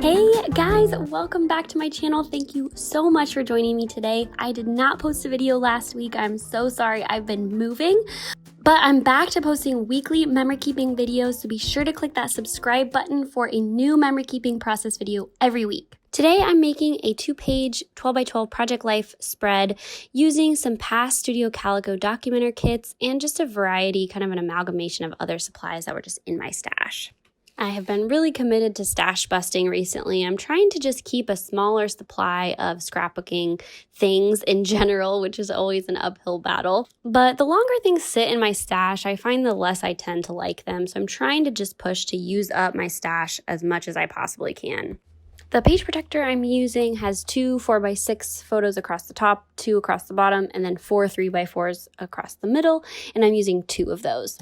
Hey guys, welcome back to my channel. Thank you so much for joining me today. I did not post a video last week. I'm so sorry. I've been moving, but I'm back to posting weekly memory keeping videos, so be sure to click that subscribe button for a new memory keeping process video every week. Today I'm making a 2-page 12x12 Project Life spread using some past Studio Calico documenter kits and just a variety, kind of an amalgamation of other supplies that were just in my stash. I have been really committed to stash busting recently. I'm trying to just keep a smaller supply of scrapbooking things in general, which is always an uphill battle. But the longer things sit in my stash, I find the less I tend to like them. So I'm trying to just push to use up my stash as much as I possibly can. The page protector I'm using has 2 4x6 photos across the top, 2 across the bottom, and then 4 3x4s across the middle, and I'm using 2 of those.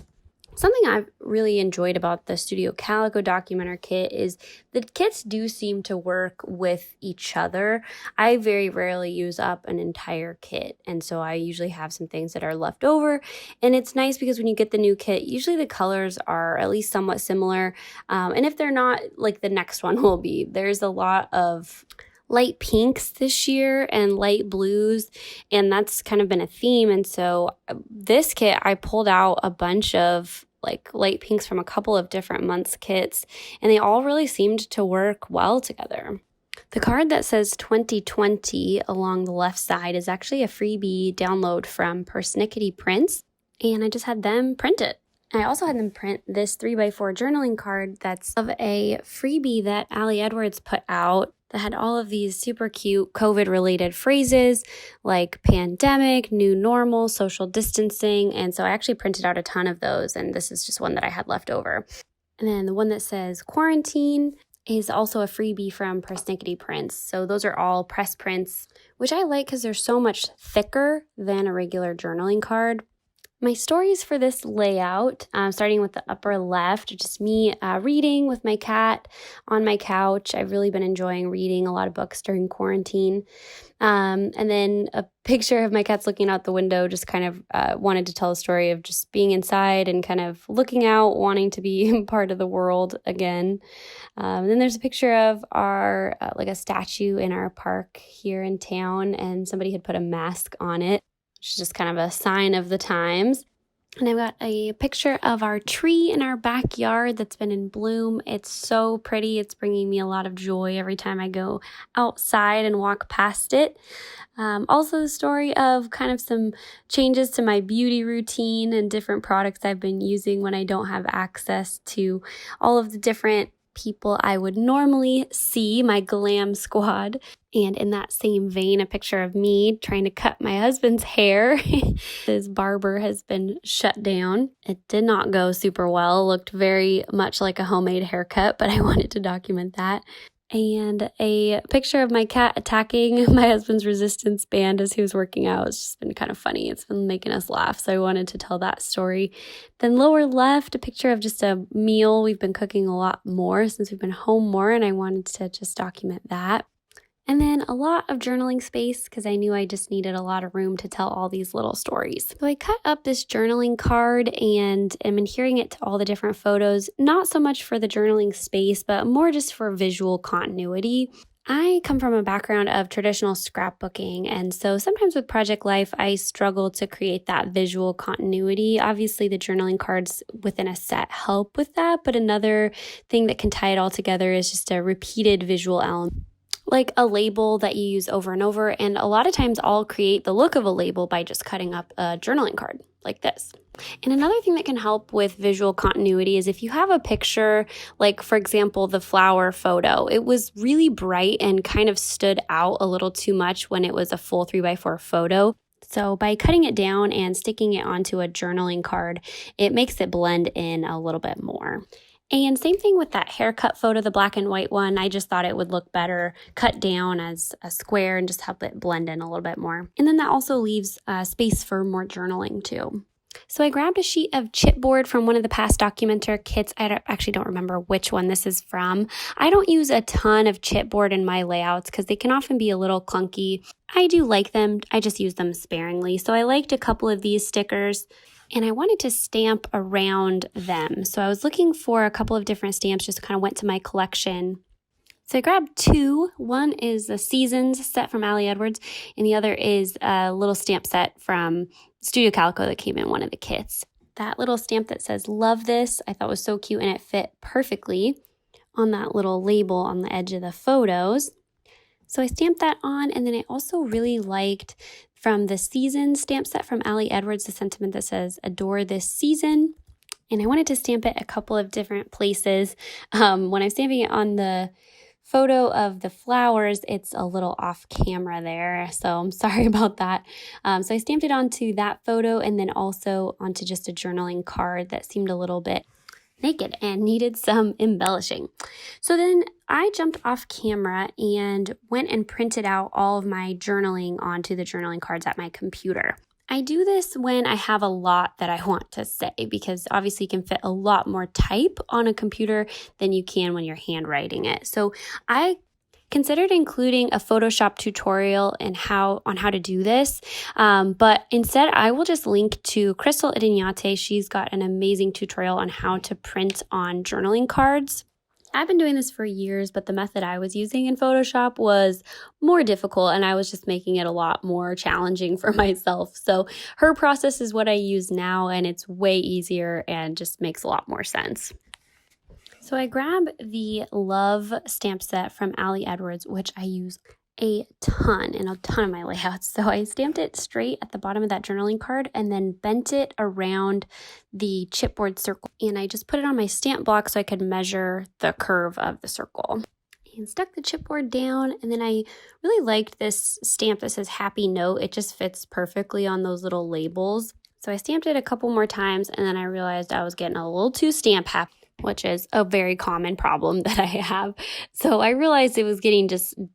Something I've really enjoyed about the Studio Calico documenter kit is the kits do seem to work with each other. I very rarely use up an entire kit, and so I usually have some things that are left over. And it's nice because when you get the new kit, usually the colors are at least somewhat similar. And if they're not, like the next one will be. There's a lot of light pinks this year and light blues, and that's kind of been a theme. And so this kit, I pulled out a bunch of like light pinks from a couple of different months kits, and they all really seemed to work well together. The card that says 2020 along the left side is actually a freebie download from Persnickety prints, and I just had them print it. I also had them print this 3x4 journaling card that's of a freebie that Allie Edwards put out that had all of these super cute COVID-related phrases like pandemic, new normal, social distancing. And so I actually printed out a ton of those, and this is just one that I had left over. And then the one that says quarantine is also a freebie from Persnickety prints. So those are all press prints, which I like because they're so much thicker than a regular journaling card. My stories for this layout, starting with the upper left, are just me reading with my cat on my couch. I've really been enjoying reading a lot of books during quarantine. And then a picture of my cats looking out the window, just kind of wanted to tell a story of just being inside and kind of looking out, wanting to be part of the world again. And then there's a picture of our, like a statue in our park here in town, and somebody had put a mask on it, which is just kind of a sign of the times. And I've got a picture of our tree in our backyard that's been in bloom. It's so pretty. It's bringing me a lot of joy every time I go outside and walk past it. Also the story of kind of some changes to my beauty routine and different products I've been using when I don't have access to all of the different people I would normally see, my glam squad. And in that same vein, a picture of me trying to cut my husband's hair. His barber has been shut down. It did not go super well. Looked very much like a homemade haircut, but I wanted to document that. And a picture of my cat attacking my husband's resistance band as he was working out. It's just been kind of funny. It's been making us laugh, so I wanted to tell that story. Then lower left, a picture of just a meal. We've been cooking a lot more since we've been home more, and I wanted to just document that. And then a lot of journaling space because I knew I just needed a lot of room to tell all these little stories. So I cut up this journaling card and am adhering it to all the different photos, not so much for the journaling space, but more just for visual continuity. I come from a background of traditional scrapbooking, and so sometimes with Project Life, I struggle to create that visual continuity. Obviously, the journaling cards within a set help with that, but another thing that can tie it all together is just a repeated visual element, like a label that you use over and over. And a lot of times I'll create the look of a label by just cutting up a journaling card like this. And another thing that can help with visual continuity is if you have a picture, like for example, the flower photo, it was really bright and kind of stood out a little too much when it was a full 3x4 photo. So by cutting it down and sticking it onto a journaling card, it makes it blend in a little bit more. And same thing with that haircut photo, the black and white one. I just thought it would look better cut down as a square and just help it blend in a little bit more. And then that also leaves space for more journaling too. So I grabbed a sheet of chipboard from one of the past documenter kits. I actually don't remember which one this is from. I don't use a ton of chipboard in my layouts because they can often be a little clunky. I do like them. I just use them sparingly. So I liked a couple of these stickers, and I wanted to stamp around them. So I was looking for a couple of different stamps, just kind of went to my collection So I grabbed two. One is the Seasons set from Ali Edwards, and the other is a little stamp set from Studio Calico that came in one of the kits. That little stamp that says "Love This" I thought was so cute, and it fit perfectly on that little label on the edge of the photos. So I stamped that on, and then I also really liked from the Season stamp set from Ali Edwards the sentiment that says "Adore this season." And I wanted to stamp it a couple of different places. When I'm stamping it on the photo of the flowers, it's a little off camera there, so I'm sorry about that. So I stamped it onto that photo and then also onto just a journaling card that seemed a little bit naked and needed some embellishing. So then I jumped off camera and went and printed out all of my journaling onto the journaling cards at my computer. I do this when I have a lot that I want to say, because obviously you can fit a lot more type on a computer than you can when you're handwriting it. So I considered including a Photoshop tutorial on how to do this, but instead I will just link to Crystal Idignate. She's got an amazing tutorial on how to print on journaling cards. I've been doing this for years, but the method I was using in Photoshop was more difficult, and I was just making it a lot more challenging for myself. So her process is what I use now, and it's way easier and just makes a lot more sense. So I grabbed the Love stamp set from Ali Edwards, which I use a ton in a ton of my layouts. So I stamped it straight at the bottom of that journaling card and then bent it around the chipboard circle. And I just put it on my stamp block so I could measure the curve of the circle. And stuck the chipboard down, and then I really liked this stamp that says Happy Note. It just fits perfectly on those little labels. So I stamped it a couple more times, and then I realized I was getting a little too stamp happy, which is a very common problem that I have. So I realized it was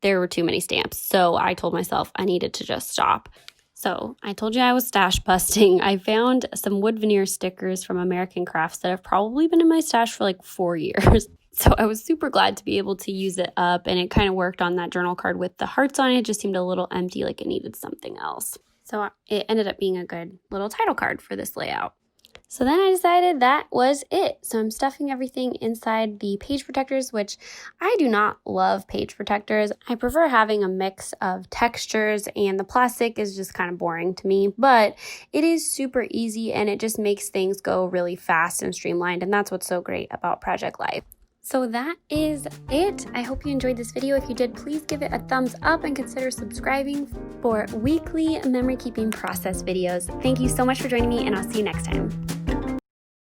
there were too many stamps. So I told myself I needed to just stop. So I told you I was stash busting. I found some wood veneer stickers from American Crafts that have probably been in my stash for like 4 years. So I was super glad to be able to use it up, and it kind of worked on that journal card with the hearts on it. It just seemed a little empty, like it needed something else. So it ended up being a good little title card for this layout. So then I decided that was it. So I'm stuffing everything inside the page protectors, which I do not love page protectors. I prefer having a mix of textures, and the plastic is just kind of boring to me, but it is super easy and it just makes things go really fast and streamlined. And that's what's so great about Project Life. So that is it. I hope you enjoyed this video. If you did, please give it a thumbs up and consider subscribing for weekly memory keeping process videos. Thank you so much for joining me, and I'll see you next time.